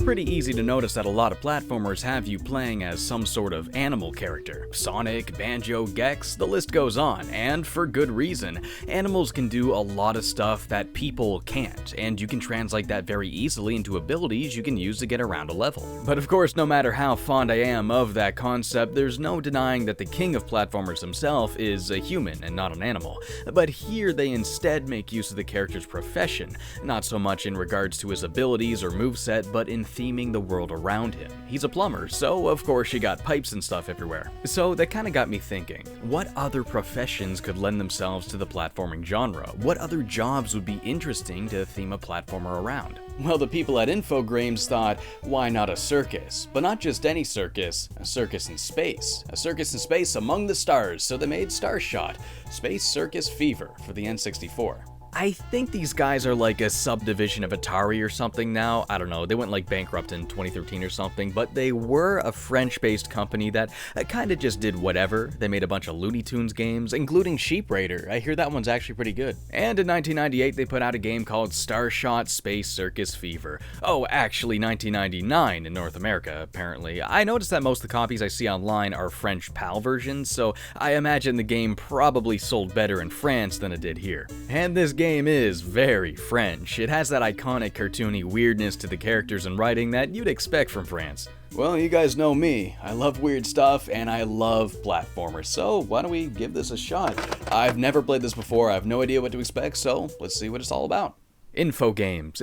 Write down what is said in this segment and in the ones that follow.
pretty easy to notice that a lot of platformers have you playing as some sort of animal character. Sonic, Banjo, Gex, the list goes on, and for good reason. Animals can do a lot of stuff that people can't, and you can translate that very easily into abilities you can use to get around a level. But of course, no matter how fond I am of that concept, there's no denying that the king of platformers himself is a human and not an animal. But here they instead make use of the character's profession, not so much in regards to his abilities or moveset, but in theming the world around him. He's a plumber, so of course you got pipes and stuff everywhere. So that kinda got me thinking, what other professions could lend themselves to the platforming genre? What other jobs would be interesting to theme a platformer around? Well, the people at Infogrames thought, why not a circus? But not just any circus, a circus in space. A circus in space among the stars, so they made Starshot, Space Circus Fever, for the N64. I think these guys are like a subdivision of Atari or something now. I don't know, they went like bankrupt in 2013 or something, but they were a French-based company that kinda just did whatever. They made a bunch of Looney Tunes games, including Sheep Raider. I hear that one's actually pretty good. And in 1998, they put out a game called Starshot Space Circus Fever. Oh, actually 1999 in North America, apparently. I noticed that most of the copies I see online are French PAL versions, so I imagine the game probably sold better in France than it did here. And this game is very French. It has that iconic cartoony weirdness to the characters and writing that you'd expect from France. Well, you guys know me. I love weird stuff and I love platformers, so why don't we give this a shot? I've never played this before, I have no idea what to expect, so let's see what it's all about. Infogrames.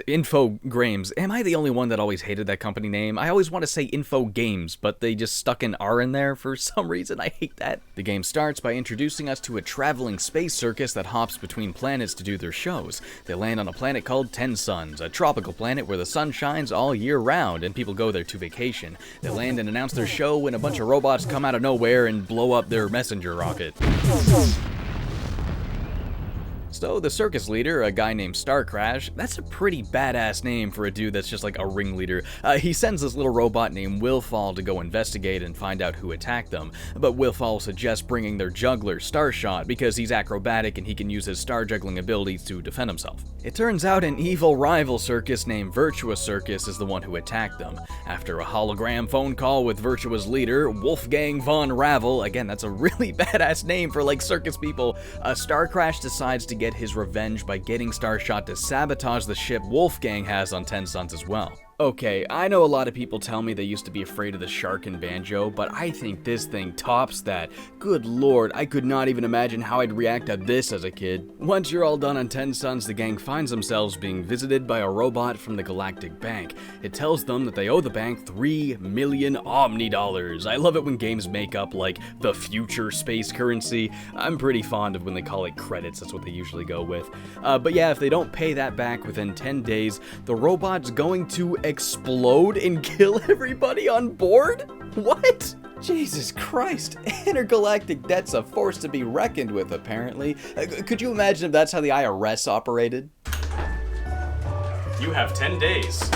Am I the only one that always hated that company name? I always want to say Infogames, but they just stuck an R in there for some reason. I hate that. The game starts by introducing us to a traveling space circus that hops between planets to do their shows. They land on a planet called 10 Suns, a tropical planet where the sun shines all year round and people go there to vacation. They land and announce their show when a bunch of robots come out of nowhere and blow up their messenger rocket. So the circus leader, a guy named Starcrash, that's a pretty badass name for a dude that's just like a ringleader. He sends this little robot named Willfall to go investigate and find out who attacked them. But Willfall suggests bringing their juggler, Starshot, because he's acrobatic and he can use his star juggling abilities to defend himself. It turns out an evil rival circus named Virtua Circus is the one who attacked them. After a hologram phone call with Virtua's leader, Wolfgang von Ravel, again that's a really badass name for like circus people, Starcrash decides to get his revenge by getting Starshot to sabotage the ship Wolfgang has on 10 Suns as well. Okay, I know a lot of people tell me they used to be afraid of the shark in Banjo, but I think this thing tops that. Good lord, I could not even imagine how I'd react to this as a kid. Once you're all done on 10 Suns, the gang finds themselves being visited by a robot from the Galactic Bank. It tells them that they owe the bank 3 million Omni dollars. I love it when games make up like the future space currency. I'm pretty fond of when they call it credits, that's what they usually go with. But yeah, if they don't pay that back within 10 days, the robot's going to explode and kill everybody on board? What? Jesus Christ, intergalactic debt's a force to be reckoned with, apparently. Could you imagine if that's how the IRS operated? You have 10 days.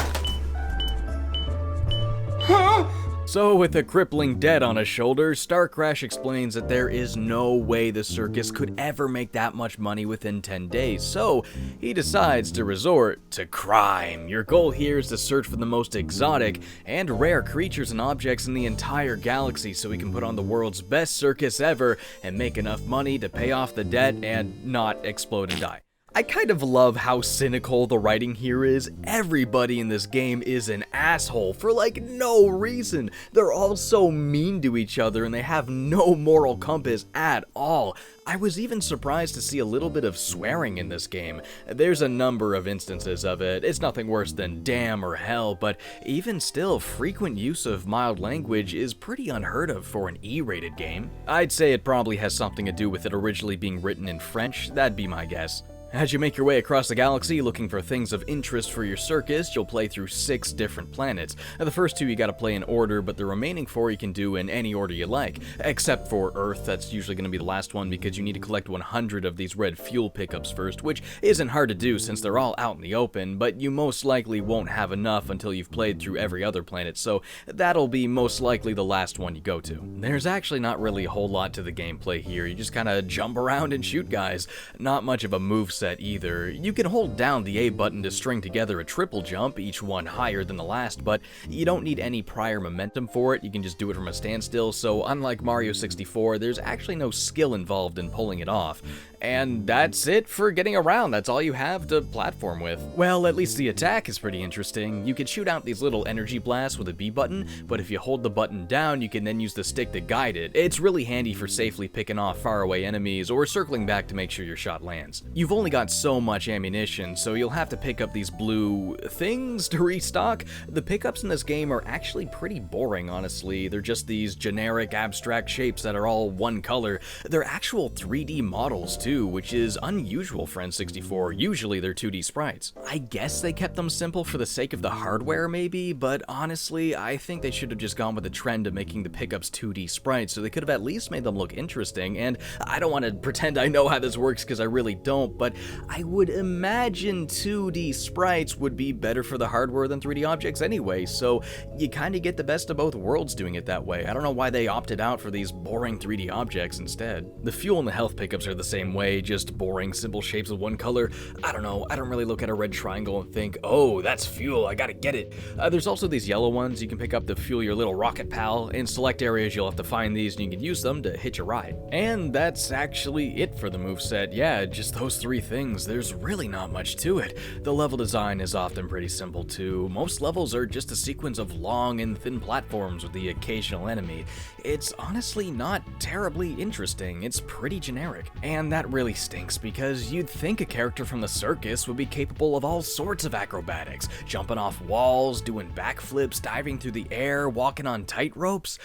Huh? So, with a crippling debt on his shoulder, Starcrash explains that there is no way the circus could ever make that much money within 10 days, so he decides to resort to crime. Your goal here is to search for the most exotic and rare creatures and objects in the entire galaxy so we can put on the world's best circus ever and make enough money to pay off the debt and not explode and die. I kind of love how cynical the writing here is. Everybody in this game is an asshole for like no reason. They're all so mean to each other and they have no moral compass at all. I was even surprised to see a little bit of swearing in this game. There's a number of instances of it. It's nothing worse than damn or hell, but even still, frequent use of mild language is pretty unheard of for an E-rated game. I'd say it probably has something to do with it originally being written in French. That'd be my guess. As you make your way across the galaxy looking for things of interest for your circus, you'll play through 6 different planets. The first 2 you gotta play in order, but the remaining 4 you can do in any order you like. Except for Earth, that's usually gonna be the last one because you need to collect 100 of these red fuel pickups first, which isn't hard to do since they're all out in the open, but you most likely won't have enough until you've played through every other planet, so that'll be most likely the last one you go to. There's actually not really a whole lot to the gameplay here, you just kinda jump around and shoot guys. Not much of a moveset moveset either. You can hold down the A button to string together a triple jump, each one higher than the last, but you don't need any prior momentum for it. You can just do it from a standstill, so unlike Mario 64, there's actually no skill involved in pulling it off. And that's it for getting around. That's all you have to platform with. Well, at least the attack is pretty interesting. You can shoot out these little energy blasts with a B button, but if you hold the button down, you can then use the stick to guide it. It's really handy for safely picking off faraway enemies or circling back to make sure your shot lands. You've only got so much ammunition, so you'll have to pick up these blue things to restock. The pickups in this game are actually pretty boring, honestly. They're just these generic abstract shapes that are all one color. They're actual 3D models too, which is unusual for N64. Usually they're 2D sprites. I guess they kept them simple for the sake of the hardware maybe, but honestly, I think they should have just gone with the trend of making the pickups 2D sprites, so they could have at least made them look interesting. And I don't want to pretend I know how this works because I really don't, but I would imagine 2D sprites would be better for the hardware than 3D objects anyway, so you kind of get the best of both worlds doing it that way. I don't know why they opted out for these boring 3D objects instead. The fuel and the health pickups are the same way, just boring, simple shapes of one color. I don't know, I don't really look at a red triangle and think, oh, that's fuel, I gotta get it. There's also these yellow ones you can pick up to fuel your little rocket pal. In select areas, you'll have to find these and you can use them to hitch a ride. And that's actually it for the moveset. Yeah, just those three things. There's really not much to it. The level design is often pretty simple too. Most levels are just a sequence of long and thin platforms with the occasional enemy. It's honestly not terribly interesting. It's pretty generic. And that really stinks because you'd think a character from the circus would be capable of all sorts of acrobatics, jumping off walls, doing backflips, diving through the air, walking on tightropes.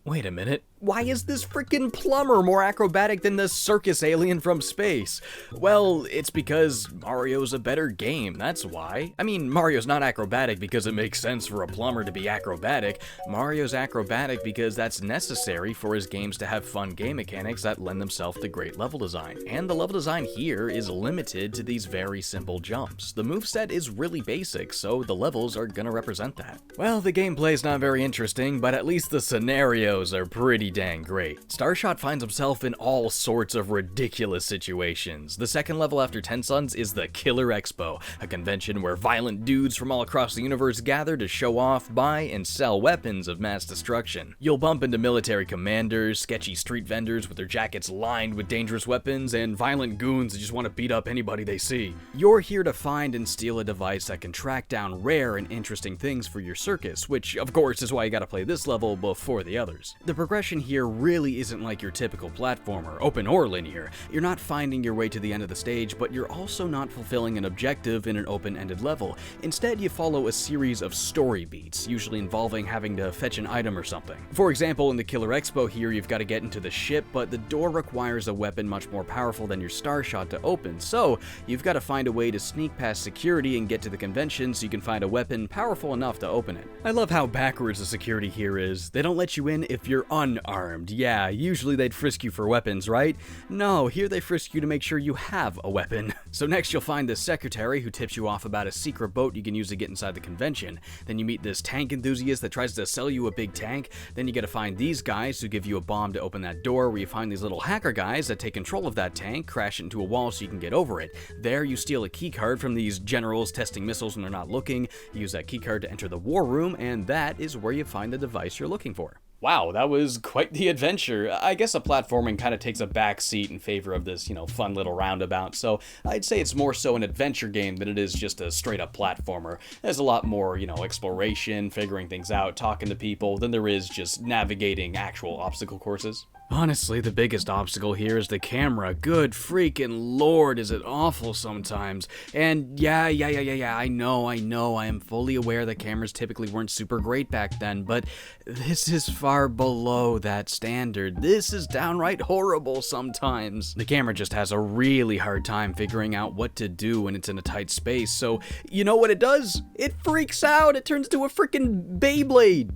Wait a minute. Why is this freaking plumber more acrobatic than the circus alien from space? Well, it's because Mario's a better game, that's why. I mean, Mario's not acrobatic because it makes sense for a plumber to be acrobatic. Mario's acrobatic because that's necessary for his games to have fun game mechanics that lend themselves to great level design. And the level design here is limited to these very simple jumps. The moveset is really basic, so the levels are gonna represent that. Well, the gameplay's not very interesting, but at least the scenarios are pretty dang great. Starshot finds himself in all sorts of ridiculous situations. The second level after 10 Suns is the Killer Expo, a convention where violent dudes from all across the universe gather to show off, buy, and sell weapons of mass destruction. You'll bump into military commanders, sketchy street vendors with their jackets lined with dangerous weapons, and violent goons that just want to beat up anybody they see. You're here to find and steal a device that can track down rare and interesting things for your circus, which of course is why you gotta play this level before the others. The progression here really isn't like your typical platformer, open or linear. You're not finding your way to the end of the stage, but you're also not fulfilling an objective in an open-ended level. Instead, you follow a series of story beats, usually involving having to fetch an item or something. For example, in the Killer Expo here, you've got to get into the ship, but the door requires a weapon much more powerful than your Starshot to open, so you've got to find a way to sneak past security and get to the convention so you can find a weapon powerful enough to open it. I love how backwards the security here is. They don't let you in if you're unarmed. Yeah, usually they'd frisk you for weapons, right? No, here they frisk you to make sure you have a weapon. So next you'll find this secretary who tips you off about a secret boat you can use to get inside the convention. Then you meet this tank enthusiast that tries to sell you a big tank. Then you gotta find these guys who give you a bomb to open that door, where you find these little hacker guys that take control of that tank, crash it into a wall so you can get over it. There you steal a keycard from these generals testing missiles when they're not looking. You use that keycard to enter the war room, and that is where you find the device you're looking for. Wow, that was quite the adventure. I guess a platforming kind of takes a back seat in favor of this, fun little roundabout, so I'd say it's more so an adventure game than it is just a straight-up platformer. There's a lot more, exploration, figuring things out, talking to people, than there is just navigating actual obstacle courses. Honestly, the biggest obstacle here is the camera. Good freaking lord, is it awful sometimes. And yeah, I know, I am fully aware that cameras typically weren't super great back then, but this is far below that standard. This is downright horrible sometimes. The camera just has a really hard time figuring out what to do when it's in a tight space, so you know what it does? It freaks out! It turns into a freaking Beyblade!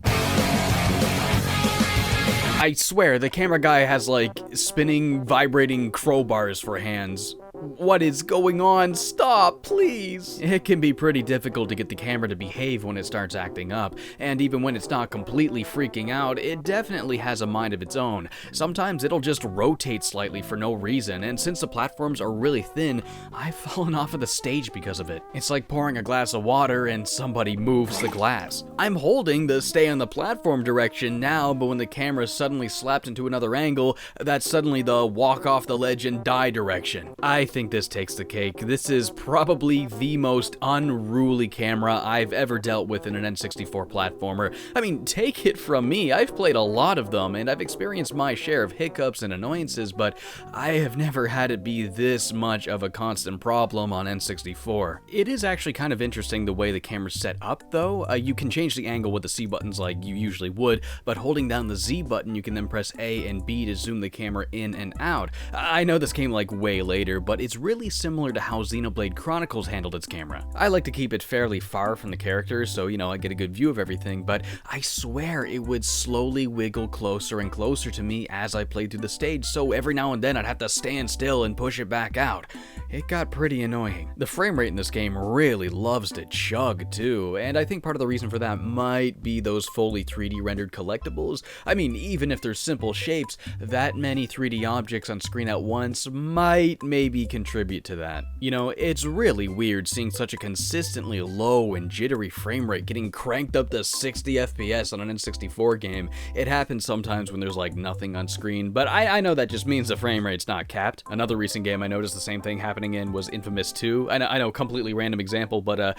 I swear, the camera guy has, spinning, vibrating crowbars for hands. What is going on? Stop, please! It can be pretty difficult to get the camera to behave when it starts acting up, and even when it's not completely freaking out, it definitely has a mind of its own. Sometimes it'll just rotate slightly for no reason, and since the platforms are really thin, I've fallen off of the stage because of it. It's like pouring a glass of water and somebody moves the glass. I'm holding the stay on the platform direction now, but when the camera suddenly slapped into another angle, that's suddenly the walk off the ledge and die direction. I think this takes the cake. This is probably the most unruly camera I've ever dealt with in an N64 platformer. I mean, take it from me, I've played a lot of them, and I've experienced my share of hiccups and annoyances, but I have never had it be this much of a constant problem on N64. It is actually kind of interesting the way the camera's set up, though. You can change the angle with the C buttons like you usually would, but holding down the Z button, you can then press A and B to zoom the camera in and out. I know this came like way later, but it's really similar to how Xenoblade Chronicles handled its camera. I like to keep it fairly far from the characters, so I get a good view of everything, but I swear it would slowly wiggle closer and closer to me as I played through the stage, so every now and then I'd have to stand still and push it back out. It got pretty annoying. The frame rate in this game really loves to chug too, and I think part of the reason for that might be those fully 3D rendered collectibles. I mean, even if they're simple shapes, that many 3D objects on screen at once might maybe contribute to that. It's really weird seeing such a consistently low and jittery frame rate getting cranked up to 60 FPS on an N64 game. It happens sometimes when there's like nothing on screen, but I know that just means the frame rate's not capped. Another recent game I noticed the same thing happening in was Infamous 2. I know, completely random example, but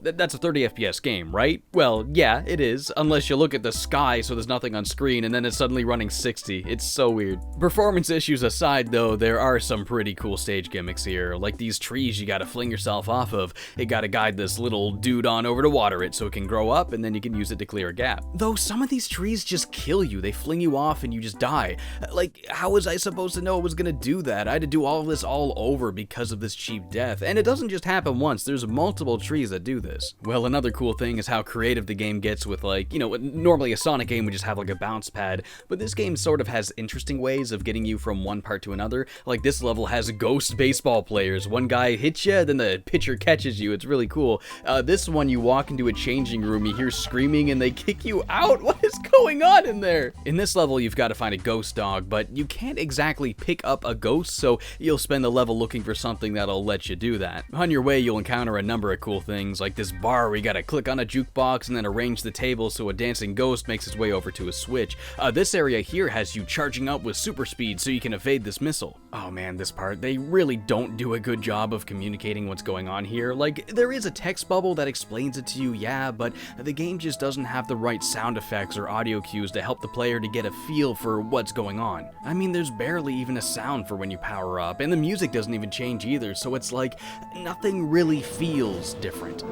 that's a 30 FPS game, right? Well, yeah, it is, unless you look at the sky so there's nothing on screen and then it's suddenly running 60. It's so weird. Performance issues aside though, there are some pretty cool stage gimmicks here, like these trees you gotta fling yourself off of. It gotta guide this little dude on over to water it so it can grow up and then you can use it to clear a gap. Though some of these trees just kill you, they fling you off and you just die. Like, how was I supposed to know it was gonna do that? I had to do all of this all over because of this cheap death, and it doesn't just happen once, there's multiple trees that do this. Well, another cool thing is how creative the game gets with normally a Sonic game would just have like a bounce pad, but this game sort of has interesting ways of getting you from one part to another. Like this level has ghost baseball players. One guy hits you, then the pitcher catches you. It's really cool. This one, you walk into a changing room, you hear screaming, and they kick you out. What is going on in there? In this level, you've got to find a ghost dog, but you can't exactly pick up a ghost, so you'll spend the level looking for something that'll let you do that. On your way, you'll encounter a number of cool things, like this bar where you gotta click on a jukebox and then arrange the table so a dancing ghost makes its way over to a switch. This area here has you charging up with super speed so you can evade this missile. Oh man, this part, they really don't do a good job of communicating what's going on here. Like, there is a text bubble that explains it to you, yeah, but the game just doesn't have the right sound effects or audio cues to help the player to get a feel for what's going on. I mean, there's barely even a sound for when you power up, and the music doesn't even change either, so it's like nothing really feels different.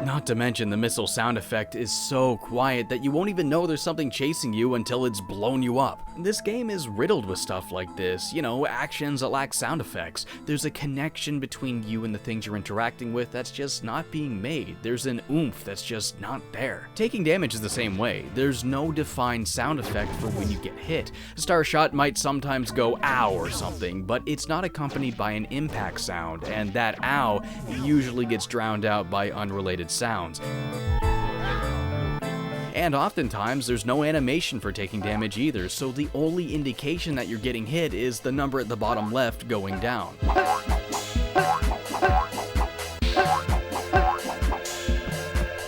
Not to mention, the missile sound effect is so quiet that you won't even know there's something chasing you until it's blown you up. This game is riddled with stuff like this, actions that lack sound effects. There's a connection between you and the things you're interacting with that's just not being made. There's an oomph that's just not there. Taking damage is the same way. There's no defined sound effect for when you get hit. Starshot might sometimes go ow or something, but it's not accompanied by an impact sound, and that ow usually gets drowned out by unrelated sounds. And oftentimes, there's no animation for taking damage either, so the only indication that you're getting hit is the number at the bottom left going down.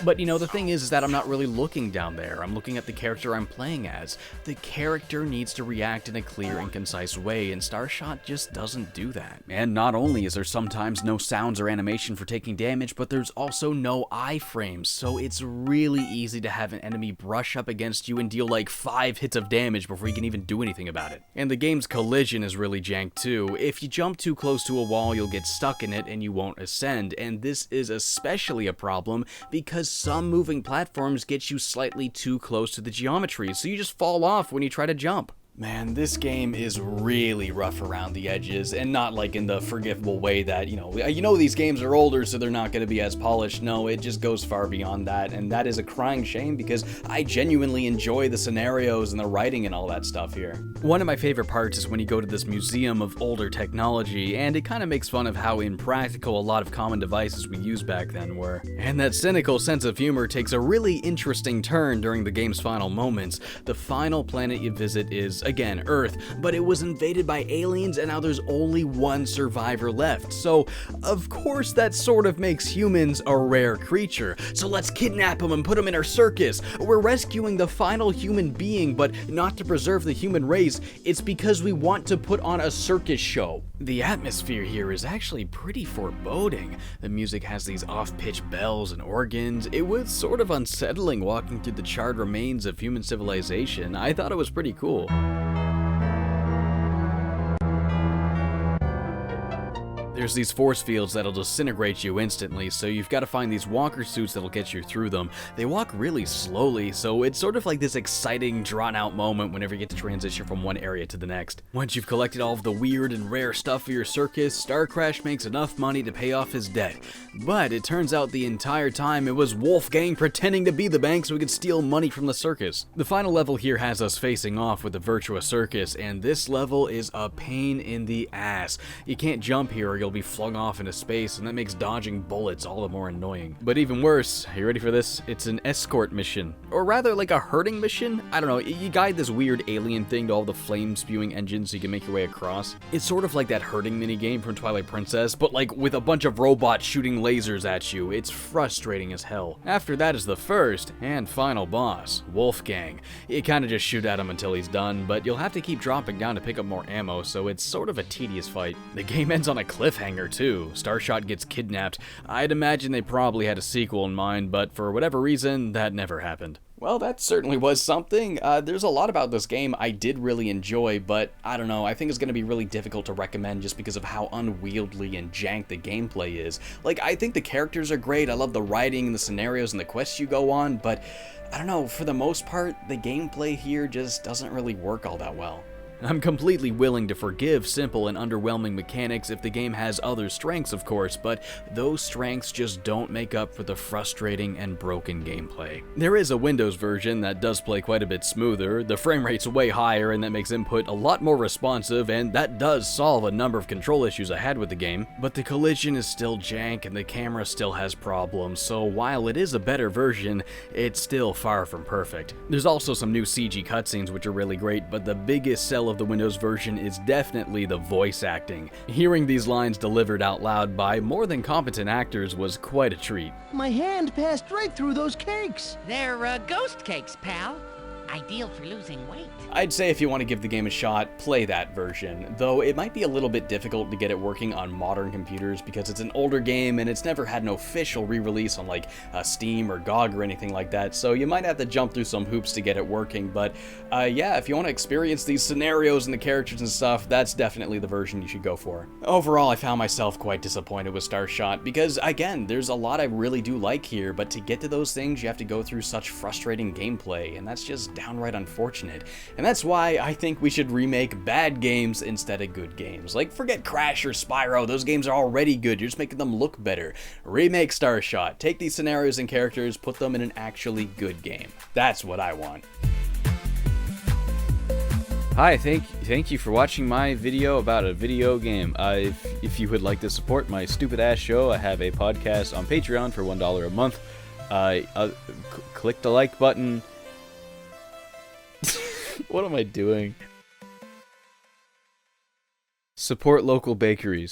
But the thing is that I'm not really looking down there. I'm looking at the character I'm playing as. The character needs to react in a clear and concise way, and Starshot just doesn't do that. And not only is there sometimes no sounds or animation for taking damage, but there's also no iframes, so it's really easy to have an enemy brush up against you and deal like 5 hits of damage before you can even do anything about it. And the game's collision is really jank too. If you jump too close to a wall, you'll get stuck in it and you won't ascend, and this is especially a problem because some moving platforms get you slightly too close to the geometry, so you just fall off when you try to jump. Man, this game is really rough around the edges, and not like in the forgivable way that, these games are older, so they're not going to be as polished. No, it just goes far beyond that, and that is a crying shame because I genuinely enjoy the scenarios and the writing and all that stuff here. One of my favorite parts is when you go to this museum of older technology, and it kind of makes fun of how impractical a lot of common devices we used back then were. And that cynical sense of humor takes a really interesting turn during the game's final moments. The final planet you visit is, again, Earth, but it was invaded by aliens and now there's only one survivor left. So, of course, that sort of makes humans a rare creature. So let's kidnap them and put them in our circus. We're rescuing the final human being, but not to preserve the human race. It's because we want to put on a circus show. The atmosphere here is actually pretty foreboding. The music has these off-pitch bells and organs. It was sort of unsettling walking through the charred remains of human civilization. I thought it was pretty cool. There's these force fields that'll disintegrate you instantly, so you've got to find these walker suits that'll get you through them. They walk really slowly, so it's sort of like this exciting, drawn-out moment whenever you get to transition from one area to the next. Once you've collected all of the weird and rare stuff for your circus, Star Crash makes enough money to pay off his debt. But it turns out the entire time it was Wolfgang pretending to be the bank so he could steal money from the circus. The final level here has us facing off with the Virtua Circus, and this level is a pain in the ass. You can't jump here or you'll be flung off into space, and that makes dodging bullets all the more annoying. But even worse, are you ready for this? It's an escort mission. Or rather, like a herding mission? I don't know, you guide this weird alien thing to all the flame-spewing engines so you can make your way across. It's sort of like that herding minigame from Twilight Princess, but like with a bunch of robots shooting lasers at you. It's frustrating as hell. After that is the first and final boss, Wolfgang. You kinda just shoot at him until he's done, but you'll have to keep dropping down to pick up more ammo, so it's sort of a tedious fight. The game ends on a cliffhanger too. Starshot gets kidnapped. I'd imagine they probably had a sequel in mind, but for whatever reason, that never happened. Well, that certainly was something. There's a lot about this game I did really enjoy, but I don't know, I think it's going to be really difficult to recommend just because of how unwieldy and jank the gameplay is. Like, I think the characters are great, I love the writing, the scenarios, and the quests you go on, but I don't know, for the most part, the gameplay here just doesn't really work all that well. I'm completely willing to forgive simple and underwhelming mechanics if the game has other strengths, of course, but those strengths just don't make up for the frustrating and broken gameplay. There is a Windows version that does play quite a bit smoother, the frame rate's way higher and that makes input a lot more responsive, and that does solve a number of control issues I had with the game, but the collision is still jank and the camera still has problems, so while it is a better version, it's still far from perfect. There's also some new CG cutscenes which are really great, but the biggest sell of the Windows version is definitely the voice acting. Hearing these lines delivered out loud by more than competent actors was quite a treat. My hand passed right through those cakes. They're ghost cakes, pal. Ideal for losing weight. I'd say if you want to give the game a shot, play that version, though it might be a little bit difficult to get it working on modern computers because it's an older game and it's never had an official re-release on like Steam or GOG or anything like that, so you might have to jump through some hoops to get it working, but yeah, if you want to experience these scenarios and the characters and stuff, that's definitely the version you should go for. Overall, I found myself quite disappointed with Starshot because, again, there's a lot I really do like here, but to get to those things, you have to go through such frustrating gameplay, and that's just downright unfortunate. And that's why I think we should remake bad games instead of good games. Like, forget Crash or Spyro, those games are already good, you're just making them look better. Remake Starshot, take these scenarios and characters, put them in an actually good game. That's what I want. Hi, thank you for watching my video about a video game. If you would like to support my stupid ass show, I have a podcast on Patreon for $1 a month. Click the like button. What am I doing? Support local bakeries.